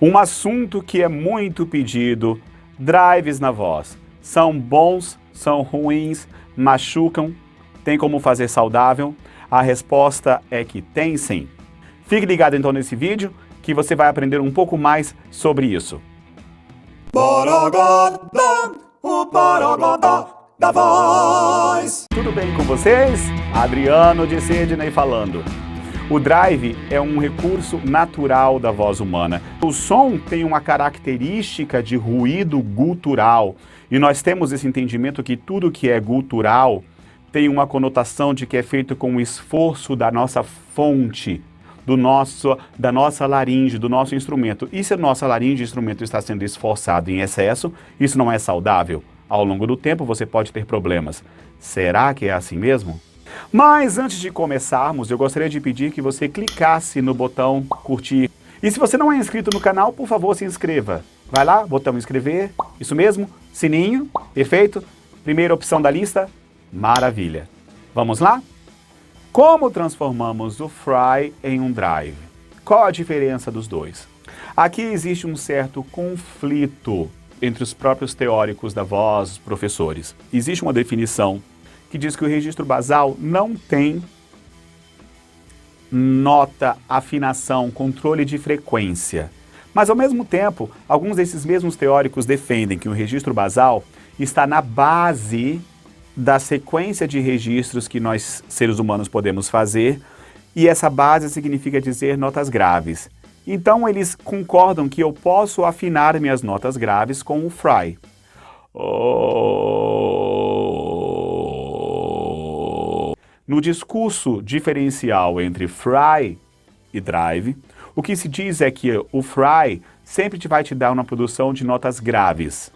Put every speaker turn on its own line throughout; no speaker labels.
Um assunto que é muito pedido, drives na voz. São bons, são ruins, machucam, tem como fazer saudável? A resposta é que tem sim. Fique ligado então nesse vídeo que você vai aprender um pouco mais sobre isso.
Borogodó, o Borogodó da voz.
Tudo bem com vocês? Adriano de Sidney falando. O drive é um recurso natural da voz humana. O som tem uma característica de ruído gutural. E nós temos esse entendimento que tudo que é gutural tem uma conotação de que é feito com o esforço da nossa fonte, da nossa laringe, do nosso instrumento. E se a nossa laringe, instrumento, está sendo esforçado em excesso, isso não é saudável. Ao longo do tempo você pode ter problemas. Será que é assim mesmo? Mas antes de começarmos, eu gostaria de pedir que você clicasse no botão curtir. E se você não é inscrito no canal, por favor, se inscreva. Vai lá, botão inscrever, isso mesmo, sininho, perfeito. Primeira opção da lista, maravilha. Vamos lá? Como transformamos o fry em um drive? Qual a diferença dos dois? Aqui existe um certo conflito entre os próprios teóricos da voz, os professores. Existe uma definição que diz que o registro basal não tem nota, afinação, controle de frequência. Mas, ao mesmo tempo, alguns desses mesmos teóricos defendem que o registro basal está na base da sequência de registros que nós, seres humanos, podemos fazer, e essa base significa dizer notas graves. Então, eles concordam que eu posso afinar minhas notas graves com o fry. No discurso diferencial entre fry e drive, o que se diz é que o fry sempre vai te dar uma produção de notas graves.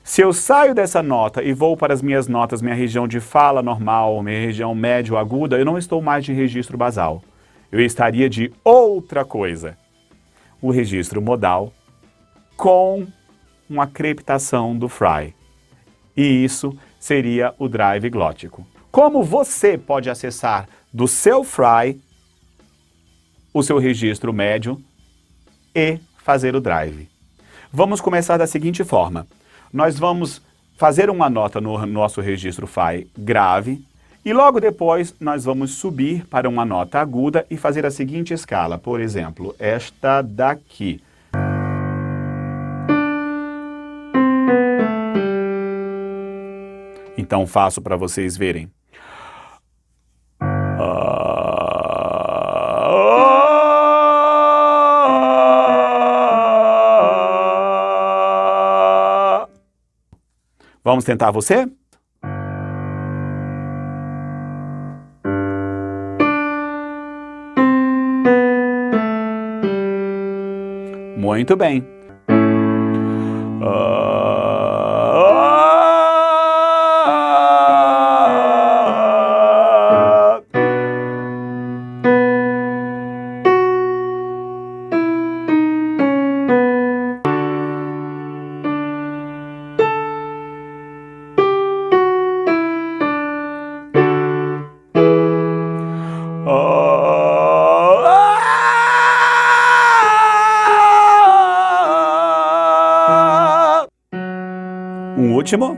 Se eu saio dessa nota e vou para as minhas notas, minha região de fala normal, minha região médio-aguda, eu não estou mais de registro basal. Eu estaria de outra coisa. O registro modal com uma crepitação do fry. E isso seria o drive glótico. Como você pode acessar do seu fry o seu registro médio e fazer o drive? Vamos começar da seguinte forma. Nós vamos fazer uma nota no nosso registro fry grave e logo depois nós vamos subir para uma nota aguda e fazer a seguinte escala. Por exemplo, esta daqui. Então faço para vocês verem. Vamos tentar você? Muito bem. Um último.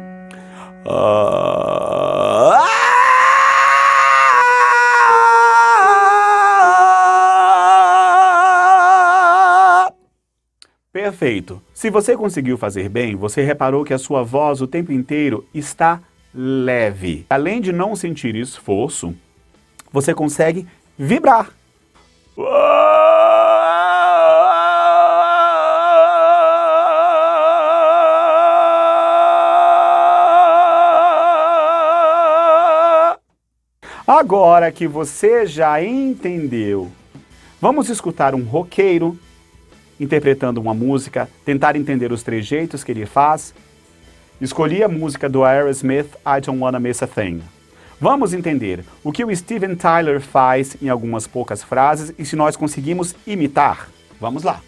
Perfeito. Se você conseguiu fazer bem, você reparou que a sua voz o tempo inteiro está leve. Além de não sentir esforço, você consegue vibrar. Agora que você já entendeu, vamos escutar um roqueiro interpretando uma música, tentar entender os trejeitos que ele faz. Escolhi a música do Aerosmith, I Don't Wanna Miss a Thing. Vamos entender o que o Steven Tyler faz em algumas poucas frases e se nós conseguimos imitar. Vamos lá.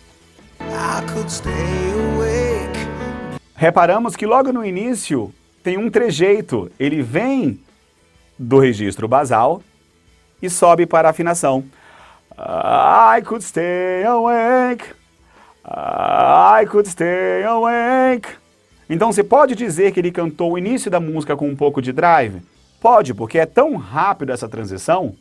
Reparamos que logo no início tem um trejeito. Ele vem do registro basal e sobe para a afinação. I could stay awake. I could stay awake. Então você pode dizer que ele cantou o início da música com um pouco de drive? Pode, porque é tão rápido essa transição,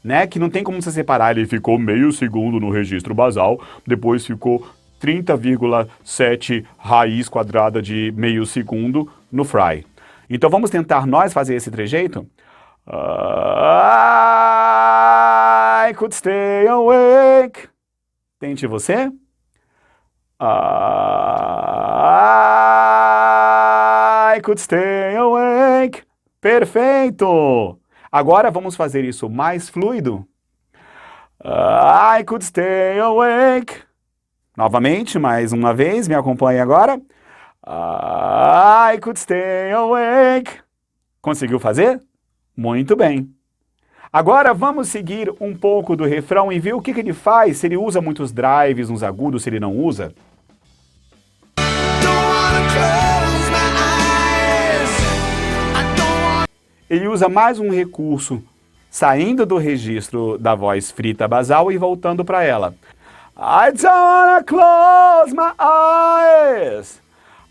né, que não tem como você separar. Ele ficou meio segundo no registro basal, depois ficou 30,7 raiz quadrada de meio segundo no fry. Então vamos tentar nós fazer esse trejeito? I could stay awake. Tente você. I could stay awake. Perfeito! Agora vamos fazer isso mais fluido. I could stay awake. Novamente, mais uma vez, me acompanhe agora. I could stay awake. Conseguiu fazer? Muito bem. Agora vamos seguir um pouco do refrão e ver o que ele faz, se ele usa muitos drives, uns agudos, se ele não usa. Ele usa mais um recurso, saindo do registro da voz frita basal e voltando para ela. I don't wanna close my eyes.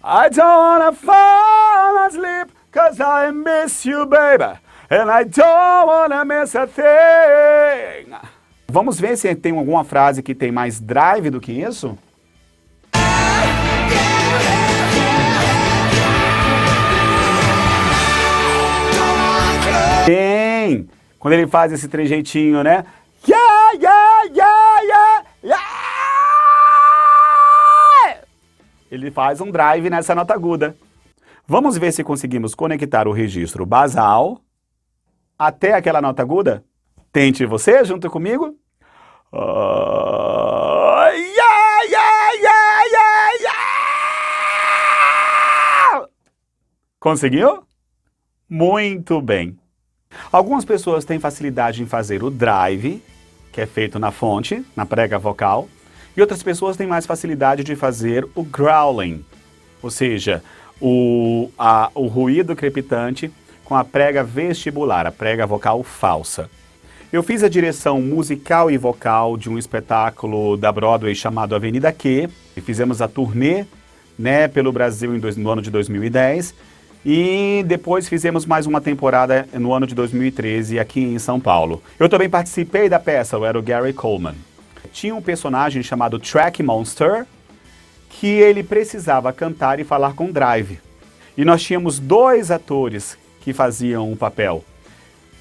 I don't wanna fall asleep, 'cause I miss you, baby. And I don't wanna miss a thing. Vamos ver se tem alguma frase que tem mais drive do que isso? Tem! Quando ele faz esse trejeitinho, né? Yeah, yeah, yeah, yeah, yeah! Ele faz um drive nessa nota aguda. Vamos ver se conseguimos conectar o registro basal até aquela nota aguda? Tente você junto comigo. Yeah, yeah, yeah, yeah, yeah! Conseguiu? Muito bem. Algumas pessoas têm facilidade em fazer o drive, que é feito na fonte, na prega vocal, e outras pessoas têm mais facilidade de fazer o growling, ou seja, o ruído crepitante com a prega vestibular, a prega vocal falsa. Eu fiz a direção musical e vocal de um espetáculo da Broadway chamado Avenida Q, e fizemos a turnê, né, pelo Brasil no ano de 2010, e depois fizemos mais uma temporada no ano de 2013 aqui em São Paulo. Eu também participei da peça, eu era o Gary Coleman. Tinha um personagem chamado Track Monster, que ele precisava cantar e falar com drive. E nós tínhamos dois atores que faziam o papel.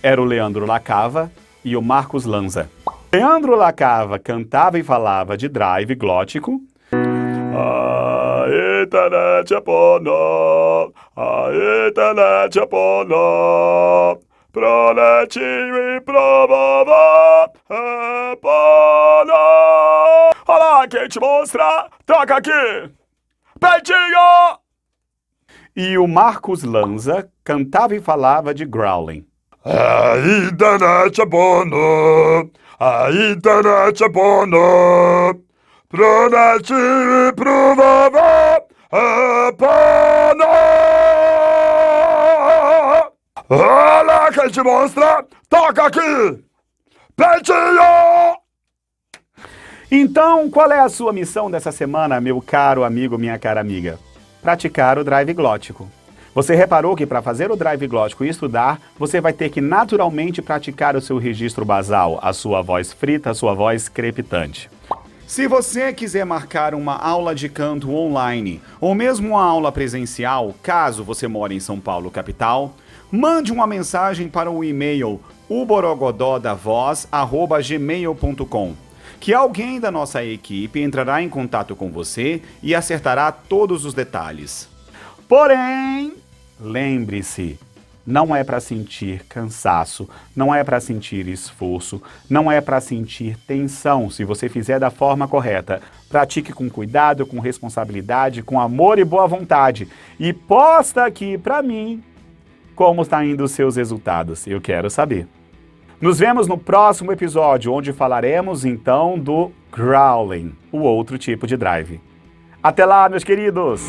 Era o Leandro Lacava e o Marcos Lanza. Leandro Lacava cantava e falava de drive glótico. A internet é boa, a internet é boa, pro netinho e pro vovó é boa. Olha quem te mostra, toca aqui, peitinho! E o Marcos Lanza cantava e falava de growling. A internet é boa, a internet é boa, pro netinho e pro vovó é boa. Olha quem te mostra, toca aqui, peitinho! Então, qual é a sua missão dessa semana, meu caro amigo, minha cara amiga? Praticar o drive glótico. Você reparou que para fazer o drive glótico e estudar, você vai ter que naturalmente praticar o seu registro basal, a sua voz frita, a sua voz crepitante. Se você quiser marcar uma aula de canto online, ou mesmo uma aula presencial, caso você mora em São Paulo, capital, mande uma mensagem para o e-mail uborogododavoz@gmail.com, que alguém da nossa equipe entrará em contato com você e acertará todos os detalhes. Porém, lembre-se, não é para sentir cansaço, não é para sentir esforço, não é para sentir tensão se você fizer da forma correta. Pratique com cuidado, com responsabilidade, com amor e boa vontade. E posta aqui para mim como está indo os seus resultados. Eu quero saber. Nos vemos no próximo episódio, onde falaremos então do growling, o outro tipo de drive. Até lá, meus queridos!